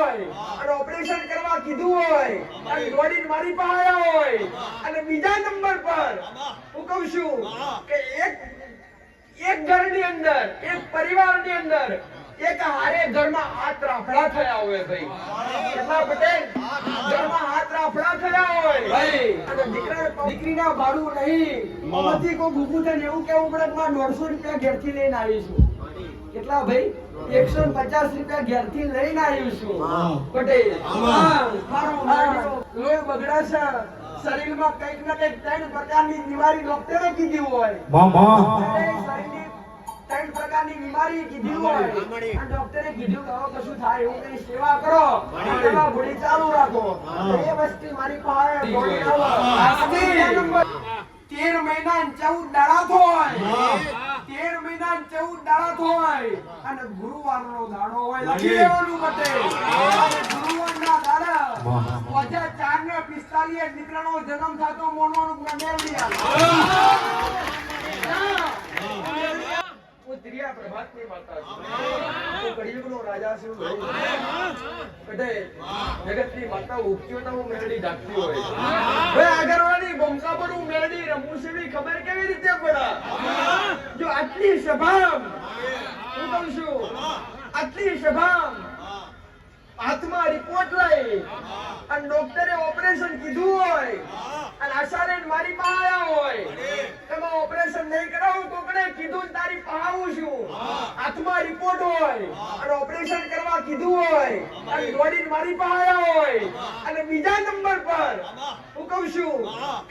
હોય અને ઓપરેશન કરવા કીધું હોય અને દોડીને મારી પાસે આવ્યા હોય અને બીજા નંબર પર હું કહું છું કે એક ઘરની અંદર એક પરિવારની અંદર એક હારે ઘરમાં હાથ રાફડા થયા હોય ભાઈ કેટલા પટેલ ઘરમાં હાથ રાફડા થયા હોય ભાઈ અને દીકરીના ભાડું નહીં મમતી કો ગુગુ થઈને એવું કેવું પડે કે 150 રૂપિયા ઘેરથી લઈને આવીશું કેટલા ભાઈ 150 રૂપિયા ઘેરથી લઈને આવીશું પટેલ મારો લોહી બગડાશે શરીરમાં કંઈક ને કંઈક 3 પ્રકારની બીમારી ડોક્ટરે કીધી હોય શરીરની 3 પ્રકારની બીમારી કીધી હોય અને ડોક્ટરે કીધું કે હવે કશું થાય એવું કઈ સેવા કરો સેવા ઘોડી ચાલુ રાખો એ વસ્તુ મારી પાસે ઘોડી આવો 13 મહિના 14 દાડા થાય 13 મહિના 14 દાડા થાય અને ગુરુવારનો દાડો હોય લખી લેવાનું પટેલ અને ગુરુવારના દાડા ઓજા 4 ને 45 દીકરાનો જન્મ થતો મોનોનું મેળવી હું ત્રિયા પ્રભાતની માતા છું હું કળિયુગનો રાજા છું પટેલ જગતની માતા ઉગતી તો હું મેળડી જાગતી હોય ભાઈ આગળવાળી બોમકા પર હું મેળડી રમું છું એવી ખબર કેવી રીતે પડે જો આટલી સભા હું કહું છું આટલી સભા હાથમાં રિપોર્ટ લઈ અને ડોક્ટરે ઓપરેશન કીધું હોય અને આશારે મારી પાસે આવ્યા હોય તમે ઓપરેશન નહીં કરાવું તો કણે કીધું તારી પાસે આવું છું હાથમાં રિપોર્ટ હોય અને ઓપરેશન કરવા કીધું હોય અને દોડીને મારી પાસે આવ્યા હોય અને બીજા નંબર પર હું કહું છું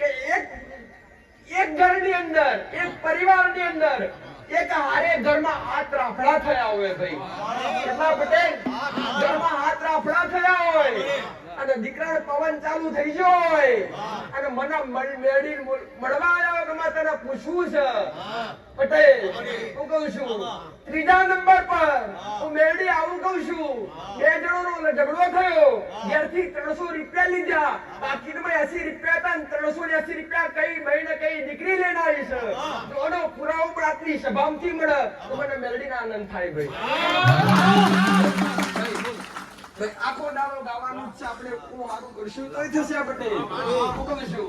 કે એક ઘરની અંદર એક પરિવારની અંદર એક હારે ઘરમાં હાથ રાફડા થયા હોય ભાઈ કેટલા પટેલ ઘરમાં હાથ રાફડા થયા હોય અને દીકરાને પવન ચાલુ થઈ ગયો હોય અને મને મેળી મળવા આવ્યો કે મારે તને પૂછવું છે પટેલ હું કહું છું ત્રીજા નંબર પર હું મેળી આવું કહું છું 2 જણોનો ઝઘડો થયો ઘેરથી 300 રૂપિયા લીધા બાકીમાં 80 રૂપિયા હતા 380 રૂપિયા કઈ બહેને કઈ દીકરી લઈને આવી છે તો એનો પુરાવો પણ આટલી સભામાંથી મળે તો મને મેળડીનો આનંદ થાય ભાઈ આખો દાડો ગાવાનું છે આપણે હું સારું કરશું તોય થશે પટેલ હું કહું છું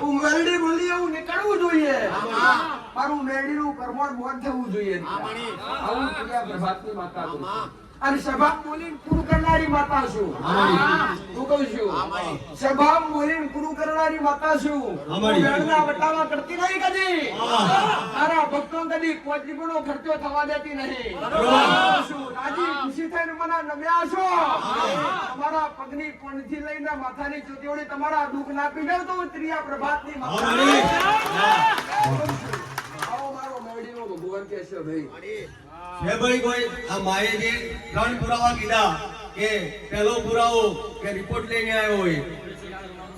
હું મેલડી બોલી એવું નીકળવું જોઈએ મારું મેલડીનું પરમોણ મોન થવું જોઈએ આવું ક્રિયા પ્રભાતની માતા છું અને સભા બોલીને પૂરું કરનારી માતા છું હું કહું છું સભા બોલીને પૂરું કરનારી માતા છું મેળના વટાવા કરતી નહીં કદી તારા ભક્તો કદી કોચીનો ખર્ચો થવા દેતી નહીં રાજી ખુશી થઈને મને નમ્યા છો તમારા પગની કોણથી લઈને માથાની ચોટીઓડી તમારા દુઃખ નાપી જાવ તો ત્રિયા પ્રભાતની માતા આવો મારો મેળડીનો ભગવાન કે છે ભાઈ હે ભાઈ કોઈ આ માએ જે 3 પુરાવા કીધા કે પહેલો પુરાવો કે રિપોર્ટ લઈને આવ્યો હોય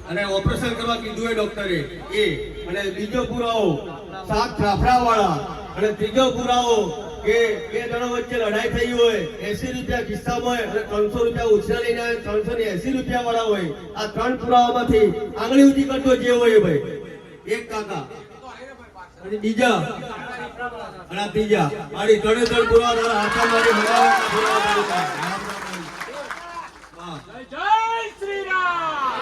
અને ઓપરેશન કરવા કીધું હોય ડોક્ટરે એ અને બીજો પુરાવો 7 રાફડા વાળા અને ત્રીજો પુરાવો કે 2 જણો વચ્ચે લડાઈ થઈ હોય 80 રૂપિયા કિસ્સામાં અને 300 રૂપિયા ઉછરા લઈને આવે 380 રૂપિયા વાળા હોય આ 3 પુરાવામાંથી આંગળી ઊંચી કરતો જે હોય ભાઈ એક કાકા અને બીજા અને ત્રીજા આડી 3 પુરાવા દ્વારા હાથા મારી જય શ્રી રામ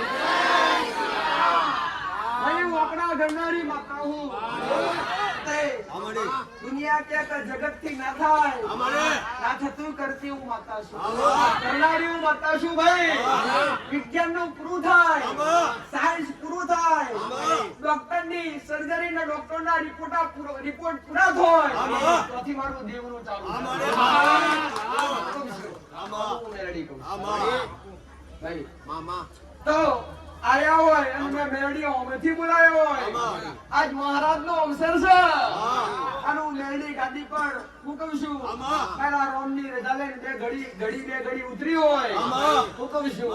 ભાઈ હું આપણા ઘરનારી માતા હું દુનિયા કે જગત થી ના થાય ના થતું કરતી હું માતા છું કરનારી હું માતા છું ભાઈ વિજ્ઞાન નું પૂરું થાય સાયન્સ પૂરું થાય ડોક્ટર ની સર્જરી ના ડોક્ટર ના રિપોર્ટ પૂરા થાય પછી મારું દેવનું ચાલુ ભાઈ મામા તો આયા હોય અને મેં મેરડી હોમેથી બોલાયો હોય આજ મહારાજ નો અવસર છે અને હું મેરડી ગાદી પર હું કહું છું પેલા રોમ ની રજા લઈને બે ઘડી ઉતરી હોય હું કહું છું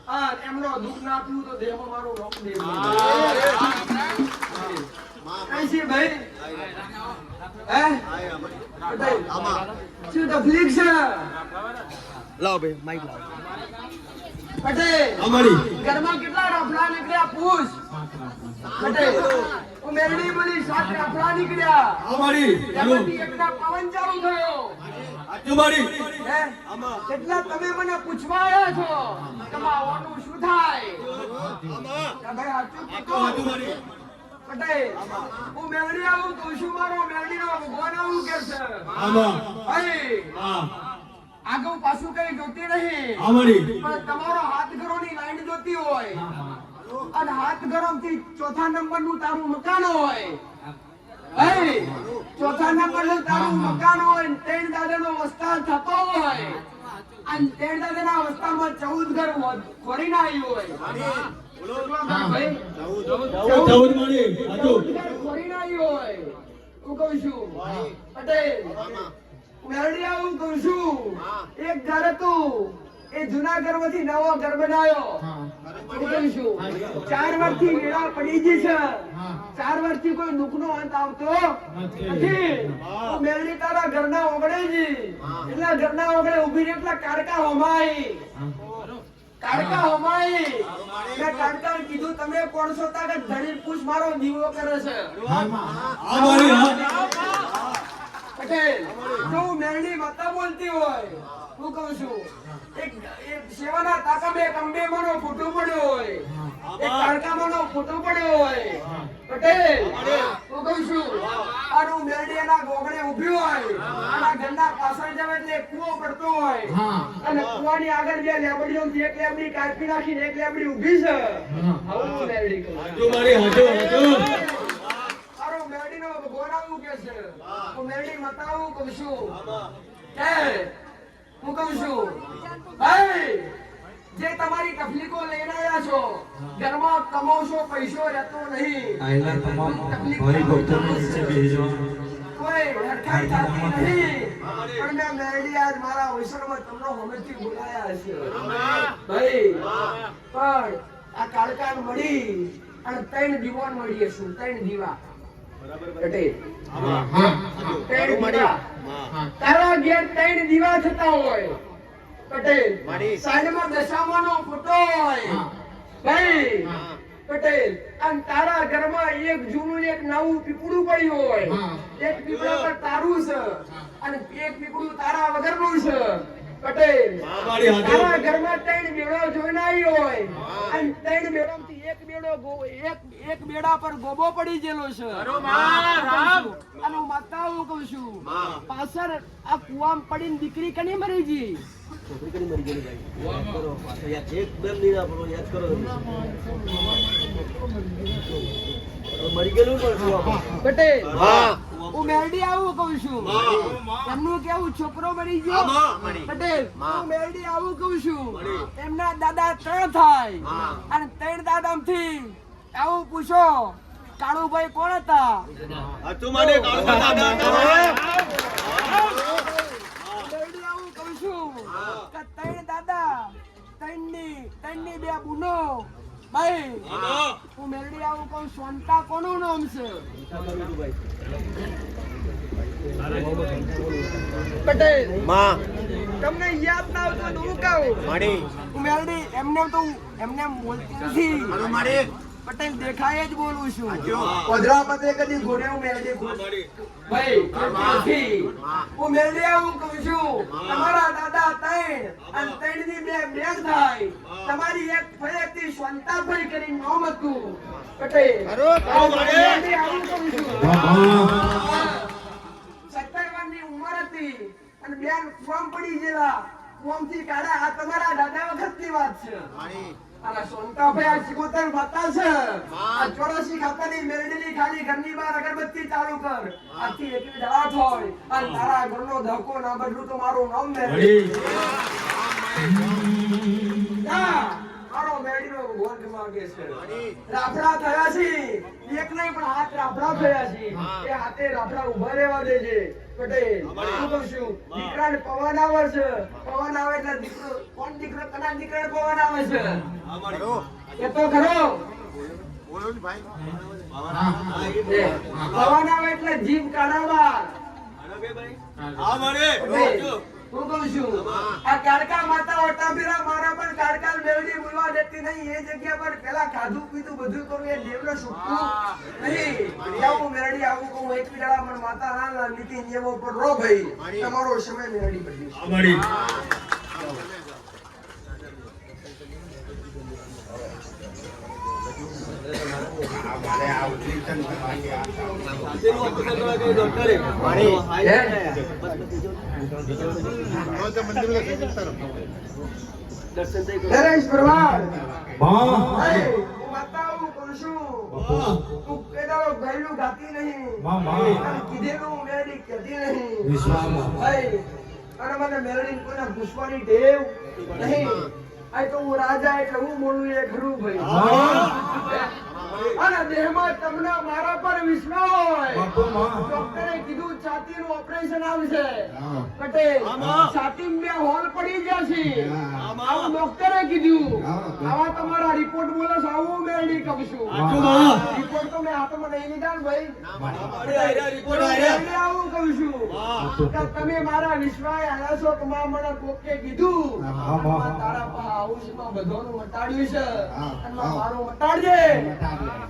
હા એમનો દુઃખ ના આપ્યું તો દેહમાં મારું રોમ દેવ કઈ ભાઈ હે શું તકલીફ છે લાવો ભાઈ માઈક લાવો પટેલ અમારી ઘરમાં કેટલા રાફડા નીકળ્યા પૂછ પટેલ હું મેરડી બોલી 7 રાફડા નીકળ્યા અમારી એમાંથી એકના પવન ચાલુ થયો હાચું મારી હે? કેટલા તમે મને પૂછવા આવ્યા છો કે માવાનું શું થાય? કે ભાઈ હાચું કીધું? હાચું મારી પટેલ, હું મેલડી આવું તો શું મારો મેલડીનો ભગવાન આવું કે છે? આમાં ભાઈ, હા આગળ પાછું કઈ જોતી નહીં, અમારી પણ તમારો હાથ ઘરોની લાઈન જોતી હોય અને હાથ ઘરોથી ચોથા નંબરનું તારું મકાન હોય, ભાઈ, ચોથા નંબરનું તારું મકાન હોય ને ત્રણ દાદાનો વસ્તાર થતો હોય અને ત્રણ દાદાના વસ્તારમાં 14 ઘર ખોરીને આવ્યું હોય. ભાઈ, 14 મારી હાચું ખોરીને આવ્યું હોય. હું કહું છું પટેલ, મેરડી આવું કહું છું, એક ઘર હતું એ જૂના ઘરમાંથી નવો ઘર બનાવ્યો. હું કહું છું 4 વર્ષથી વેળા પડી ગઈ છે, 4 વર્ષથી કોઈ દુઃખનો અંત આવતો નથી. હું મેરડી તારા ઘરના ઓગળે જી, એટલા ઘરના ઓગળે ઊભી રહી એટલા કાડકા હોમાઈ, કાડકા હોમાઈ. મેં કાડકાને કીધું તમે કોણ છો? તારે ધણી પૂછ મારો દીવો કરે છે. અમારી પટેલ, જો મેરડી માતા બોલતી હોય, હું કહું છું એક સેવાના તાકામે એક અંબેમાનો ફોટો પડ્યો હોય, એક કાળકામાનો ફોટો પડ્યો હોય. પટેલ, હું કહું છું આનું મેરડી એના ગોગળે ઊભી હોય, આના ઘરના પાછળ જાવ એટલે એક કૂવો પડતો હોય અને કૂવાની આગળ બે લેબડીઓથી એક લેબડી કાપી નાખીને એક લેબડી ઊભી છે. આવું મેરડી કહું. હાચું મારી હાચું મારો મેરડીનો ભગવાન આવું કે છે. હું મેરડી માતા આવું કહું છું કે હું કહું છું ભાઈ, જે તમારી તકલીફો લઈને આવ્યા છો, ઘરમાં કમાવશો પૈસો રહેતો નહીં, કોઈ હરખાઈ થતી નહીં, પણ મેં મેરડી આજ મારા અવસરમાં તમને હમેથી બોલાયા છે. ભાઈ, પણ આ કાળકાન મળી અને 3 દીવાન મળી હશું, 3 દીવા. પટેલ, 3 દીવા તારા ઘેર 3 દીવા થતા હોય. પટેલ, સાઈડમાં દશામાનો ફોટો હોય. ભાઈ, પટેલ, અને તારા ઘરમાં એક જૂનું એક નવું પીપળું પડ્યું હોય, એક પીપળા પર તારું છે અને એક પીપળું તારા વગરનું છે. પટેલ, તારા ઘરમાં 3 બેડો જોઈને આવી હોય અને 3 બેડોમાંથી એક બેડા પર ગોબો પડી ગયેલો છે. અને હું માતા હું કહું છું પાછળ આ કુવામાં પડીને દીકરી કની મરી ગઈ? પટેલ, હું મેરડી આવું કહું છું, એમનું કેવું છોકરો મરી ગયો. પટેલ, હું મેરડી આવું કહું છું, એમના દાદા 3 થાય અને 3 દાદામાંથી આવું પૂછો કાળુભાઈ કોણ હતા? હાચું મારી દાદા મેરડી આવું કહું છું કે 3 દાદા, 3ની 2 બુનો. ભાઈ, હું મેરડી આવું કહું સોનતા કોનું નામ છે? પટેલ, તમને યાદ ના આવતું તો હું કહું. હું મેરડી એમને તો એમને બોલતી નથી. પટેલ, દેખાય જ બોલું છું. પધરાપતે કદી ઘોડે હું મેરડી ભાઈ નથી. હું મેરડી આવું કહું છું તમારા દાદા 3 અને 3ની 2 બેન થાય. તમારી એક ફળેથી સ્વંતાભાઈ કરી નામ હતું. પટેલ, મેરડી આવું કહું છું 17 વર્ષની ઉંમર હતી અને બેન કુવામ પડી ગયેલા. કુવામથી કાઢા. આ તમારા દાદા વખતની વાત છે. અને સોનકાભાઈ આ 77 માતા છે. આ 84 ખાતાની મેરડીની ખાલી ઘરની બહાર અગરબત્તી ચાલુ કર. આથી એકલી દળાટ હોય અને તારા ઘરનો ધક્કો ના બદલું તો મારું નામ મેરડી. મારો મેરડીનો ભગવાન માંગે છે. રાફડા થયા છે, એક નહીં પણ હાથ રાફડા થયા છે. એ હાથે રાફડા ઉભા રહેવા દેજે. પટેલ, હું કહું છું દીકરાને પવન આવે છે. પવન આવે એટલે દીકરો કોણ દીકરો કના દીકરાને પવન આવે છે? એ તો ખરો. પવન આવે એટલે જીભ કાઢવા. હું કહું છું આ કાળકા માતા ઓટા ફેરા મારા પણ કાળકા મેળવી બોલવા દેતા એકથી નહીં એ જગ્યા પર પેલા ખાધું પીધું બધું કરું એ દેવને છૂટતું નહીં. આવું મેરડી આવું કહું એક પીડા પણ માતા ના નીતિ નિયમો પર રો ભાઈ તમારો સમય મેરડી બદલી. અમારી નરેશ પરમાર માં હું માતા આવું કરું છું. તું કેદારો ગયેલું ગાતી નહીં. માં માં અને કીધેલું મેરડી કહેતી નહીં. વિશ્વાસમાં ભાઈ અને મને મેરડી કોઈને પૂછવાની ટેવ નહીં. આ તો હું રાજા એટલે હું બોલું એ ખરું ભાઈ. અને દેહમાં તમને મારા પર વિશ્વાસ હોય. બાપુ માં ડોક્ટરે કીધું છાતીનું ઓપરેશન આવશે. પટેલ છાતીમાં બે હોલ પડી ગયા છે. આવું ડોક્ટરે કીધું. આવા તમારા રિપોર્ટ બોલે છે, આવું મેરડી કહું છું. રિપોર્ટ તો મેં હાથમાં નહીં લીધા ને ભાઈ. રિપોર્ટ આવ્યા. મેરડી આવું કહું છું કે તમે મારા વિશ્વાસ આવ્યા છો કે માં મને કોકે કીધું માં તારા પાસે આવું છે, માં બધાનું મટાડ્યું છે અને માં મારું મટાડજે.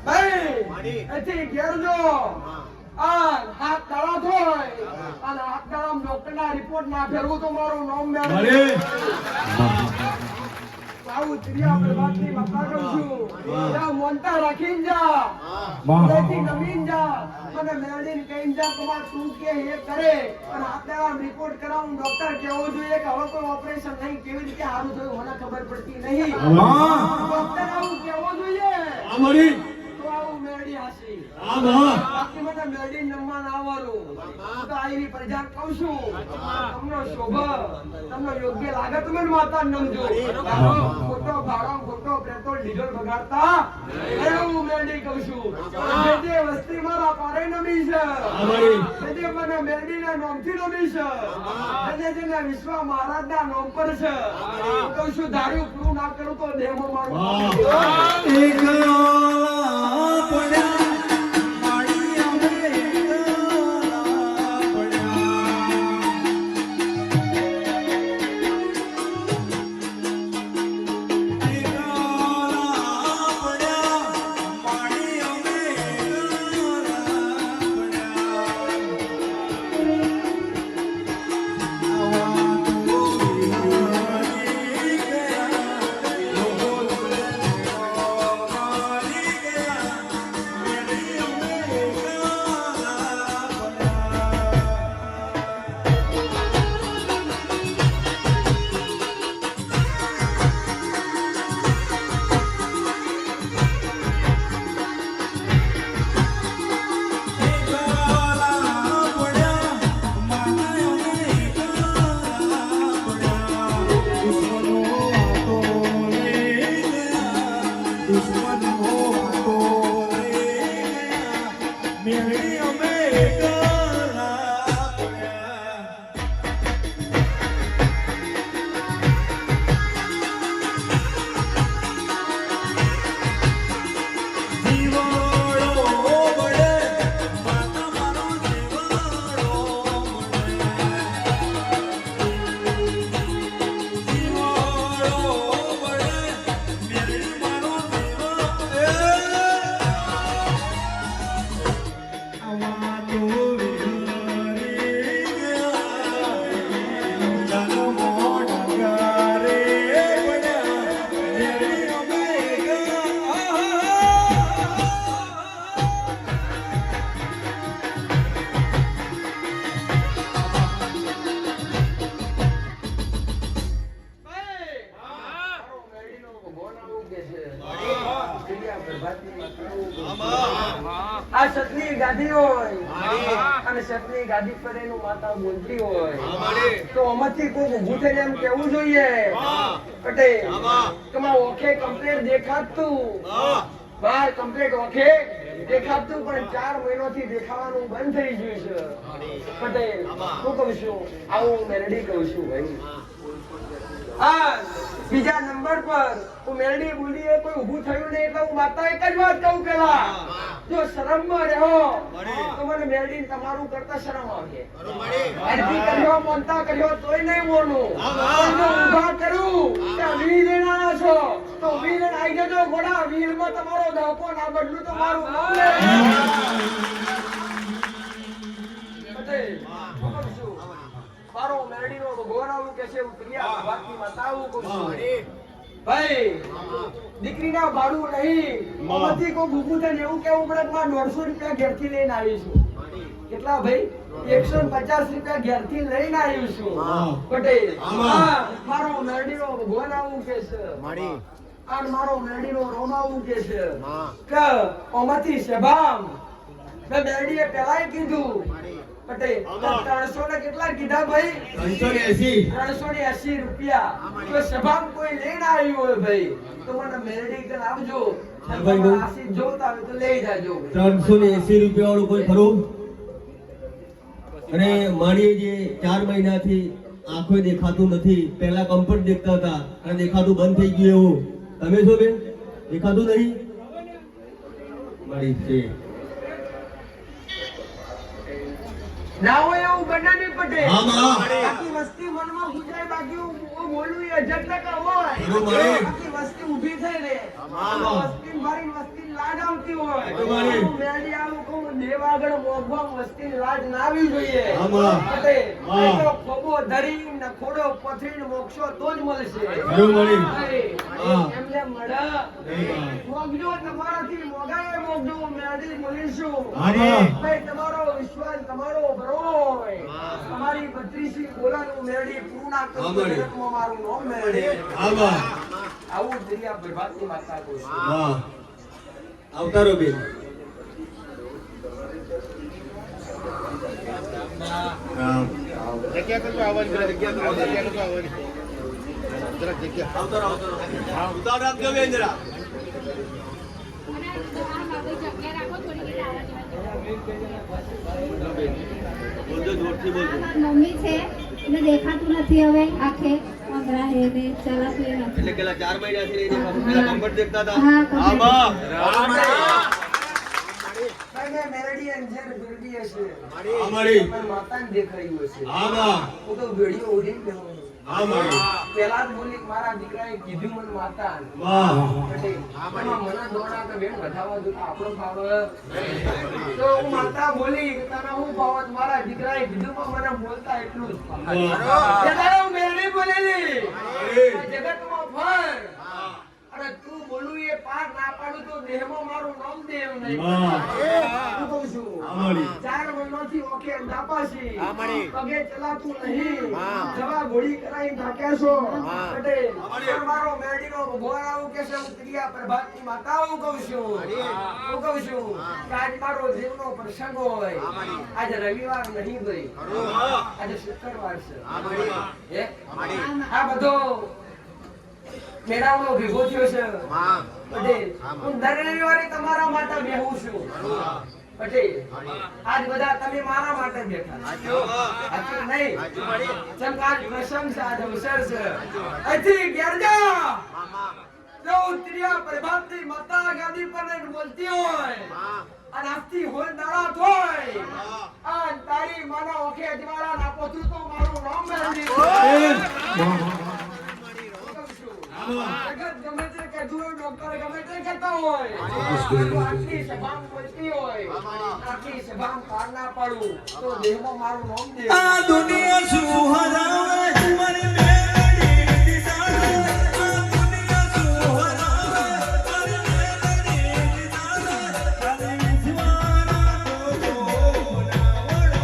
ભાઈ એથી ઘેર જો આ હાથ દાડા થોય અને હાથ દાડા ડોક્ટરના રિપોર્ટ ના ફેરવું તો મારું નામ મેળવે. આવું ત્રિયા પ્રભાતની વાર્તા કહું છું. જા મોનતા રાખીને જા. હૃદયથી નમીન જા. મને મેળવીને કહીને જા કે માં તું કે એ કરે અને હાથ દાડા રિપોર્ટ કરાવું. ડોક્ટર કહેવું જોઈએ કે હવે કોઈ ઓપરેશન નહીં. કેવી રીતે સારું થયું મને ખબર પડતી નહીં. ડોક્ટર આવું કહેવું જોઈએ અમારી તો આવું મેરડી હાસી. આમાં બાકી મને મેરડી નમવા ના આવવાનું. હું તો આઈની પ્રજા કહું છું. તમને શોભા તમને યોગ્ય લાગે તમે માતા નમજો. ખોટો ભાડો ખોટો પેટ્રોલ ડીઝલ બગાડતા એવું મેરડી કહું છું. જે વસ્તી મારા પારે નમી છે જે મને મેરડીના નામથી નમી છે જેને વિશ્વ મહારાજના નામ પર છે હું કહું છું ધાર્યું પૂરું ના કરું તો દેહમાં મારું આ સતની ગાદી હોય અને સતની ગાદી પર એનું માતા બોલતી હોય તો આમાંથી કોઈ ઊભું થઈને એમ કેવું જોઈએ પટેલ તમારા ઓખે કમ્પ્લેટ દેખાતું બહાર કમ્પ્લેટ ઓખે દેખાતું પણ 4 મહિનાથી દેખાવાનું બંધ થઈ ગયું છે પટેલ હું કહું છું આવું મેરડી કહું છું ભાઈ હા બીજા નંબર પર હું મેરડી બોલી એ કોઈ ઊભું થયું નહીં એટલે હું માતા એક જ વાત કહું પેલા જો શરમમાં રહો તો મને મેરડી તમારું કરતા શરમ આવે અરજી કર્યો મોનતા કર્યો તોય નહીં મોનું ઊભા કરું કે વી લેના છો તો વી લેના જો ઘોડા વીરમાં તમારો દાપો ના બદલું તો મારું નામ લે. પટેલ, હું છું. મારો મેરડીનો ભગવાન આવું કે છે ઉતર્યા બાકી માતાવું કહું છું. ભાઈ દીકરીના ભાડું નહીં મમતી કો ભૂખું થઈને એવું કેવું પડે કે મારે 150 રૂપિયા ઘેરથી લઈને આવી છું. કેટલા ભાઈ 150 રૂપિયા ઘેરથી લઈને આવી છું. પટેલ, હા, મારો મેરડીનો ભગવાન આવું કે છે અને મારો મેરડીનો રોમ આવું કે છે કે ઓમાંથી શેભામ મેં મેરડીએ પહેલાય કીધું. પટેલ, 300 ને કેટલા કીધા ભાઈ? 380 રૂપિયા. જો શેભામ કોઈ લઈને આવ્યું હોય ભાઈ તો મને મેરડી કન આવજો. આશીષ જોતા હોય તો લઈ જાજો. 380 રૂપિયા વાળું કોઈ ખરું? અને મારી જે 4 મહિનાથી આંખો દેખાતું નથી, પહેલા કમ્ફર્ટ દેખતા હતા અને દેખાતું બંધ થઈ ગયું એવું. તમે છો બેન? દેખાતું નહીં? મારી છે ના હોય એવું બને નહીં પટેલ. હા, માં. બાકી વસ્તી મનમાં ગુજાય, બાકી હું બોલું એ 10% હોય. બરોબર. બાકી વસ્તી ઊભી થઈ રે. વસ્તી મારી વસ્તી લાજ આવતી હોય. બરોબર. હું મેરડી આવું કહું, દેવ આગળ મોગવા વસ્તી લાજ ના આવી જોઈએ. હા, માં. પટેલ, હા. નહીં તો ખોબો ધરી ને ખોડો પથરીને મોક્ષો તો જ મળશે. બરોબર. હા. એમને મળે નહીં. મોગજો, તમારાથી મોગાએ મોગજો, મેરડી મળીશું. હા, માં. ભાઈ, તમારો વિશ્વાસ, તમારો ભરોય. તમારી 32 બોલાનું મેરડી પૂરું ના કરું તો જગતમાં મારું નામ મેરડી. આવું જ દરિયા પ્રભાતની માતા કહું છું. વાહ, આવતારો બેન. ઉતાર આપજો બેન જરા. બોલજો, જોરથી બોલજો. મમ્મી છે એને દેખાતું નથી હવે આંખે અંગરા હે ને ચલાતું એ નથી. એટલે પેલા 4 મહિનાથી નહીં દેખાતું, પેલા કમ્ફર્ટ દેખતા હતા. હા, comfort. માં. ભાઈ, મેં મેરડી અંજર ભેરડી હશે. અમારી. પણ માતાને દેખાયું હશે. હા, માં. હું તો વેડિયો ઉડીને બેહું. હા, મારી. પેલા જ બોલી કે મારા દીકરાએ કીધું મને માતા. વાહ. પટેલ, એમાં મને દોડા કે બેન વધાવવા દો તો આપણો ફાવે. તો હું માતા બોલી કે તને હું ફાવત, મારા દીકરાએ કીધું પણ મને બોલતા એટલું જ ફાવે. વાહ. એટલે હું મેરડી બોલેલી. અરે. આ જગતમાં ફર. અને તું બોલું એ પાર ના પાડું તો દેહમાં મારું નામ દેવ નહીં. વાહ. હું કહું છું. અમારી. 4 મહિનાથી ઓકે દાપાશી. પગે ચલાતું નહીં. જવા ઘોડી કરાઈ થાક્યા છો. પટેલ, પણ મારો મેરડીનો ભગવાન આવું કે છે, હું ત્રિયા પ્રભાતની માતા આવું કહું છું. હું કહું છું કે આજ મારો જીવનો પ્રસંગ હોય. આજે રવિવાર નહીં ભાઈ, આજે શુક્રવાર છે. હે? આ બધો મેળાવડો ભેગો થયો છે. પટેલ, હું દર રવિવારે તમારા માટે બેહું છું. પટેલ, આજ બધા તમે મારા માટે બેઠા. સાચું નહીં? ચમ કે આજ પ્રસંગ છે, આજ અવસર છે. અહીંથી ઘેર જા. જો ઉતર્યા પ્રભાતની માતા ગાદી પર રહીને બોલતી હોય અને આજથી હોય દાડા થોય. આ તારી માના ઓખે અજવાળા ના પોતું તો મારું નામ મેળવી. જગત ગમે તે કહેતું હોય, ડોક્ટર ગમે તે કહેતા હોય, આટલી સભામાં બોલતી હોય, આટલી સભામાં પાર ના પાડું તો દેહમાં મારું નામ દે. આ દુનિયા શું હરાવે મને મેરડી દીદારે. આ દુનિયા શું હરાવે મને મેરડી દીદારે. અને વિશ્વાના તો ના વડો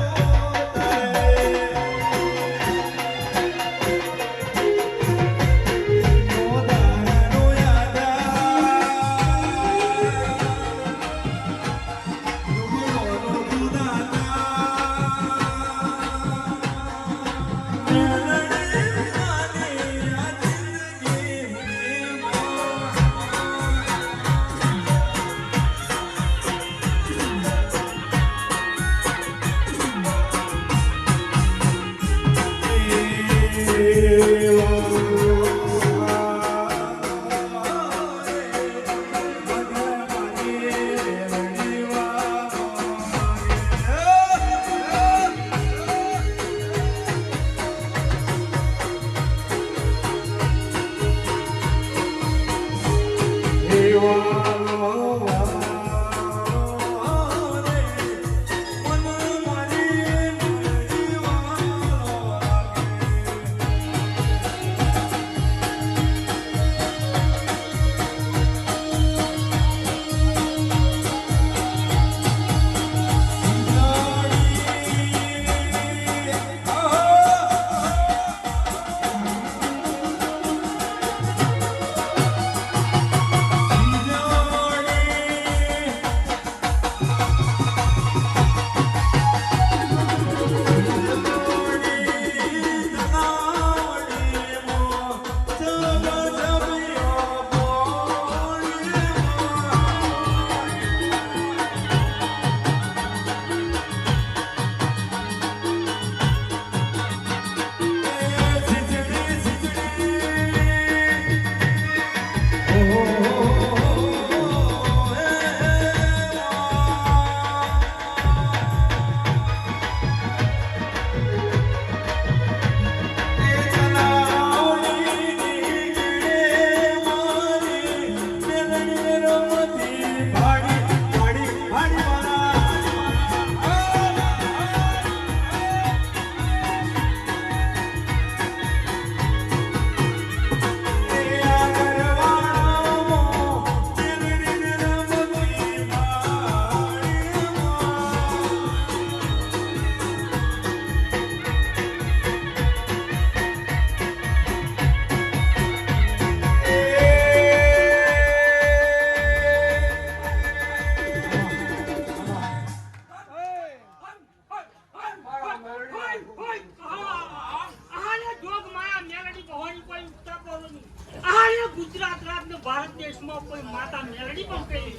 ગુજરાત રાજ્ય ભારત દેશમાં કોઈ માતા મેલડી પણ કહી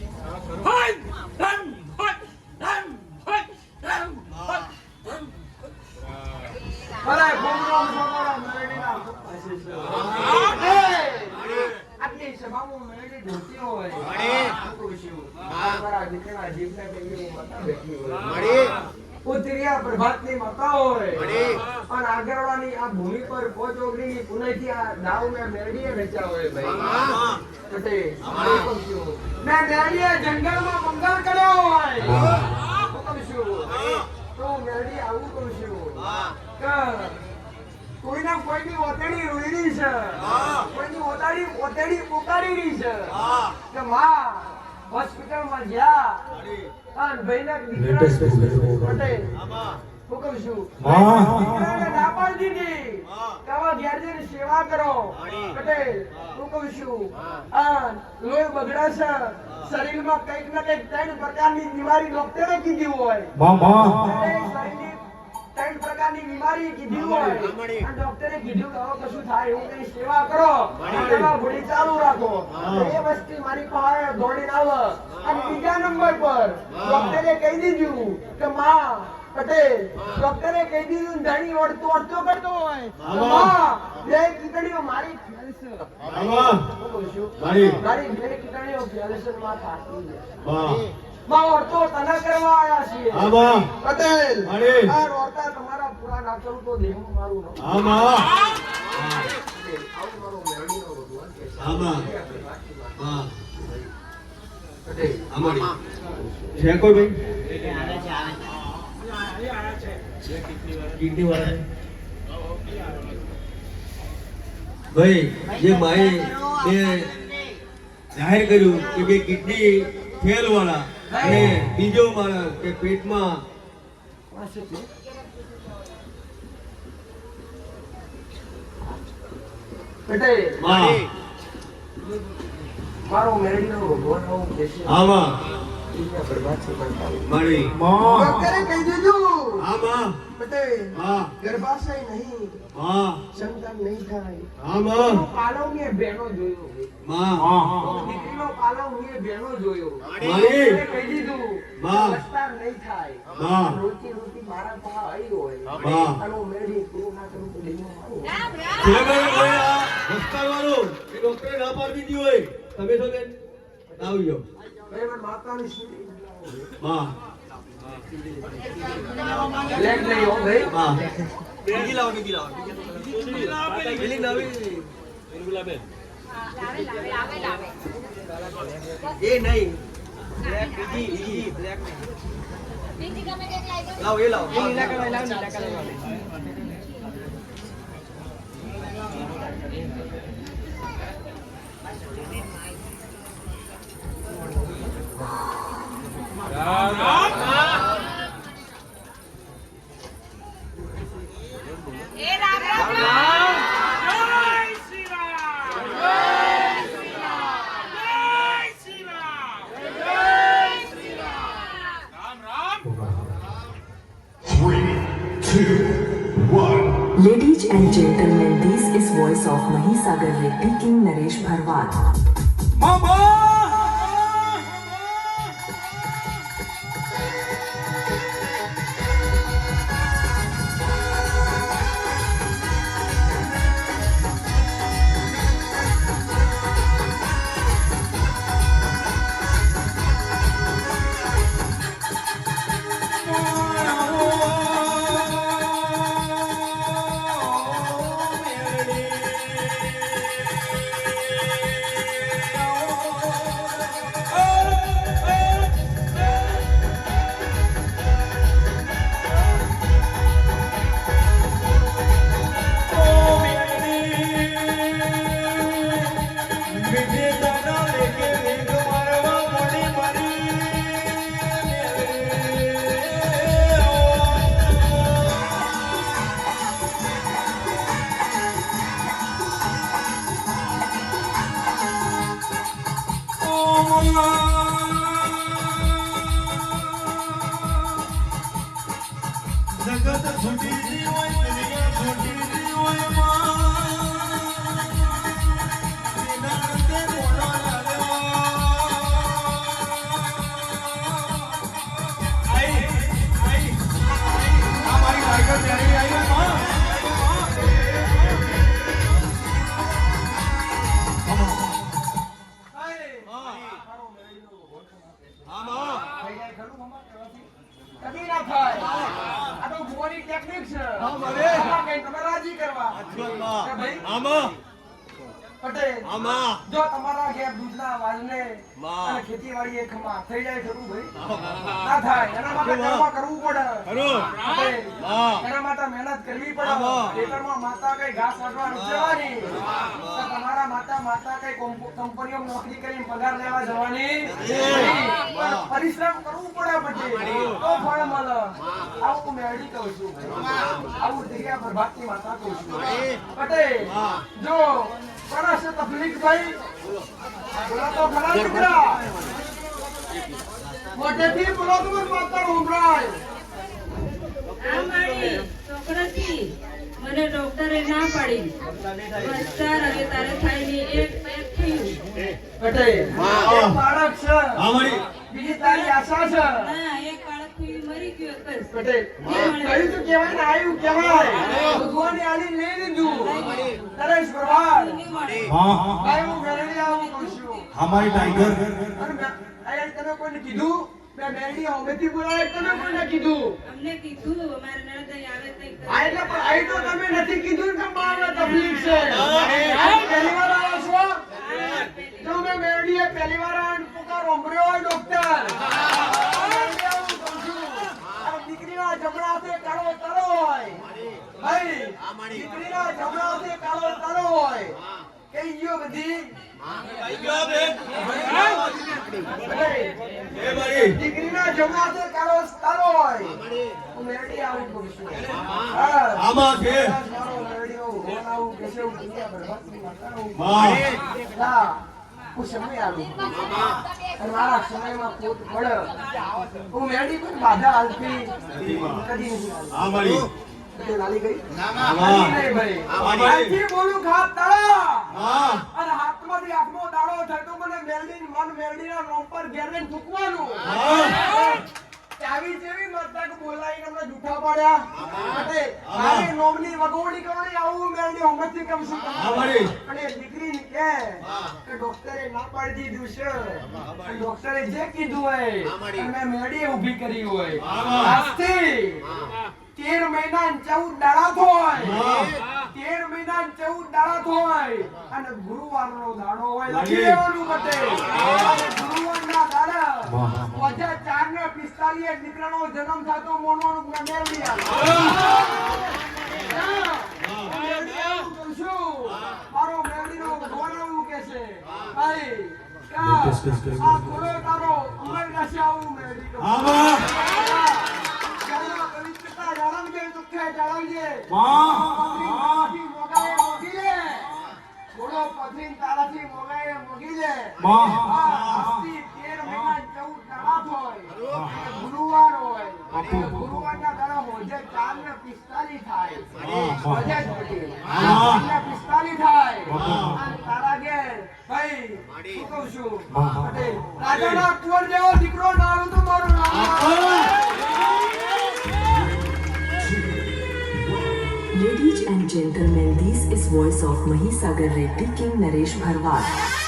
હોય ધન હોય ધન હોય ધન હોય અરે બોમરો બોમરો મેલડીના આટલી સભામાં મેલડી ઢોલતી હોય મારા દીકરા જીભને પેલી માતા બેઠી હોય ઉતરિયા પ્રભાતની માતા હોય અને આગળવાની આ ભૂમિ પર પોચ ઓગણીની પુનઃથી આ દાવ મેં મેળડીએ રચ્યા હોય ભાઈ કટે મેં મેળડીએ જંગલમાં મંગલ કર્યો હોય હું કહું છું તો મેળડી આવું કહું છું કે કોઈના કોઈની ઓતડી રોઈડી છે કોઈની ઓતડી પોકારી રહી છે કે માં હોસ્પિટલમાં ગયા અને ભાઈના દીકરા પટેલ હું કહું છું દીકરાને ના પાડી દીધી કે આવા ઘેર જઈને સેવા કરો પટેલ હું કહું છું લોહી બગડે છે શરીરમાં કંઈક ને કંઈક 3 પ્રકારની બીમારી ડોક્ટરે કીધી હોય શરીરની 3 પ્રકારની બીમારી કીધી હોય અને ડોક્ટરે કીધું કે હવે કશું થાય એવું કઈ સેવા કરો સેવા ભૂલી ચાલુ રાખો એ વસ્તુ મારી પાસે દોડીને આવે અને બીજા નંબર પર ડોક્ટરે કહી દીધું કે માં પટેલ ડોક્ટરે કહી દીધું ધણી ઓળતો કરતો હોય તો માં બે કીટણીઓ મારી મારી બે કીટણીઓ ફેલેશનમાં થાકી છે માં ઓળતો તને કરવા આયા છીએ પટેલ આ ઓળતા તમારા પૂરા ના કરું તો દેવું મારું ન આવું મારો મેળવીનો ભગવાન કે પટેલ અમારી છે કોઈ ભાઈ ભાઈ જે માએ બે જાહેર કર્યું કે બે કિડની ફેલ વાળા અને બીજો માણસ કે પેટમાં પટેલ માં મારો મેળવીનો ભગવાન આવું કે છે આમાં બરબાદ છે મારી ડોક્ટરે કહી દીધું આમાં પટેલ હા ગર્ભાશય નહીં હા સંતાન નહીં થાય આમાં પાલવ ને બેનો જોયો માં દીકરીનો પાલવ ને બેનો જોયો મારી કહી દીધું માં વિસ્તાર નહીં થાય માં રોટી મારા પાસે આવી હોય માં આનો મેળી પૂરું ના કરું તો લઈને આવો જે ભાઈ આ હોસ્પિટલ વાળો એ ડોક્ટરે ના પાડી દીધી હોય તમે તો બેન આવી જાઓ ભાઈ મને માતાની સુરી માં લેગ નહીં હો ભાઈ માં બીજી લાવો એ નહીં બ્લેક બીજી બ્લેક લાવ એ લાવ નીલા કલર લાવ નીલા colour Ladies and gentlemen, this is voice of Mahisagar Reddy King Naresh Bharwat. જગત છૂટી જી હોય દુનિયા છૂટી જી હોય માં વિનાતે મોડો લાગ્યો આઈ આ મારી ટાઈગર મેરી આવી માં કદી ના થાય આ તો ભુવાની ટેકનિક છે આમાં કઈ તમે રાજી કરવા કે ભાઈ આમાં પટેલ આમાં જો તમારા ઘેર દૂધના વાલને માં. અને ખેતીવાડી એક માં થઈ જાય ખરું ભાઈ ના થાય એના માટે કર્મ કરવું પડે ખરું. પટેલ, માં. એના માટે મહેનત કરવી પડે માં. ખેતરમાં માતા કઈ ઘાસ કાઢવા નથી જવાની તો તમારા માતા કઈ કંપનીઓમાં નોકરી કરીને પગાર લેવા જવાની નહીં. પણ પરિશ્રમ કરવું પડે પટેલ તો ફળ મળે આવું મેળી કહું છું આવું જગ્યા પર ભારતી માતા કહું છું પટેલ જો કોના છે તકલીફ ભાઈ બોલો તો ખરા દીકરા મોટેથી બોલો તો માતા ઉભરાય આ મારી છોકરાથી મને ડોક્ટરે ના પાડી બચ્ચા હવે તારે થાય નહીં એક થયું પટેલ એક બાળક છે અમારી બીજી તારી આશા છે ના એક બાળક થયું મરી ગયું બસ પટેલ કહ્યું તો કહેવાય ને આવ્યું કહેવાય ભગવાને આલી લઈ લીધું નરેશ પ્રભાત હા ભાઈ હું મેળવી આવું કહું છું हमारी टाइगर અને આયા તમે કોઈને કીધું મેં મેળવી હમેથી બોલાય તમે કોઈને કીધું અમને કીધું અમારે નણંદ અહીં આવે તો અહીં આ એટલે પણ આઈ તો તમે નથી કીધું કે મારે તકલીફ છે આ પહેલી વાર આવ્યો છો જો મેં મેળવીએ પહેલી વાર આવીને પુકાર ઓંભળ્યો હોય ડોક્ટર મેળવી આવું કહું છું. આ દીકરીના જમણા હાથે કાળો તારો હોય ભાઈ દીકરીના જમણા હાથે કાળો તારો હોય કઈ ગયો બધી દીકરીના જમણા હાથે કાળો તારો હોય હું મેળવી આવું કહું છું. હા. આમાં છે મારો મેળવ્યો હોનાવું કેશવ દુનિયા બરબાદની માતાનું માં. હા, હું સમય આવું અને મારા સમયમાં પોત પડે હું મેળી પણ બાધા હાલતી કદી નથી અમારી હાલતી. લાલી ગઈ આમાં. લાલી નહીં ભાઈ આમાં. આજથી બોલું ખાત તાળા હા અને હાથમાંથી આઠમો દાડો થાય તો મને મેલડી મન મેલડીના નોમ પર ઘેર લઈને થૂકવાનું આવી જેવી મતલબ બોલાઈને અમને જૂઠા પાડ્યા માટે મારી નોમની વગોવણી કરવાની આવું મેલડી હોમથી કમ છું અમારી. અને દીકરીને કે ડોક્ટરે ના પાડી દીધું છે ડોક્ટરે જે કીધું હોય અને મેલડીએ ઊભી કરી હોય આજથી 13 મહિના અને 14 દાડા થાય 13 મહિના 14 દાડા થાય અને ગુરુવારનો દાડો હોય લખી લેવાનું કટે અને ગુરુવારના દાડા પછી 4:45 દીકરાનો જન્મ થતો મોનોનું મેળવી મારો મેળવીનો ભગવાન એવું કે છે ભાઈ આ થોડો તારો અમર રાશિ આવું મેળવી પવિત્રતા જાળવજે દુઃખે જાળવજે મોગાએ મોગી લે થોડો પથરીન તારાથી મોગાએ મોગી લે આજથી 13 મહિના 14 દાડા હોય ગુરુવાર હોય ગુરુવારના દાડા હોય 4:45 થાય બજે પટેલ 4:45 થાય અને તારા ઘેર ભાઈ શું કહું છું પટેલ રાજાના કુંવર જેવો દીકરો નાળું તો મારું નામ Ladies and gentlemen, this is voice of Mahisagar Reddy, King Naresh Bharwat.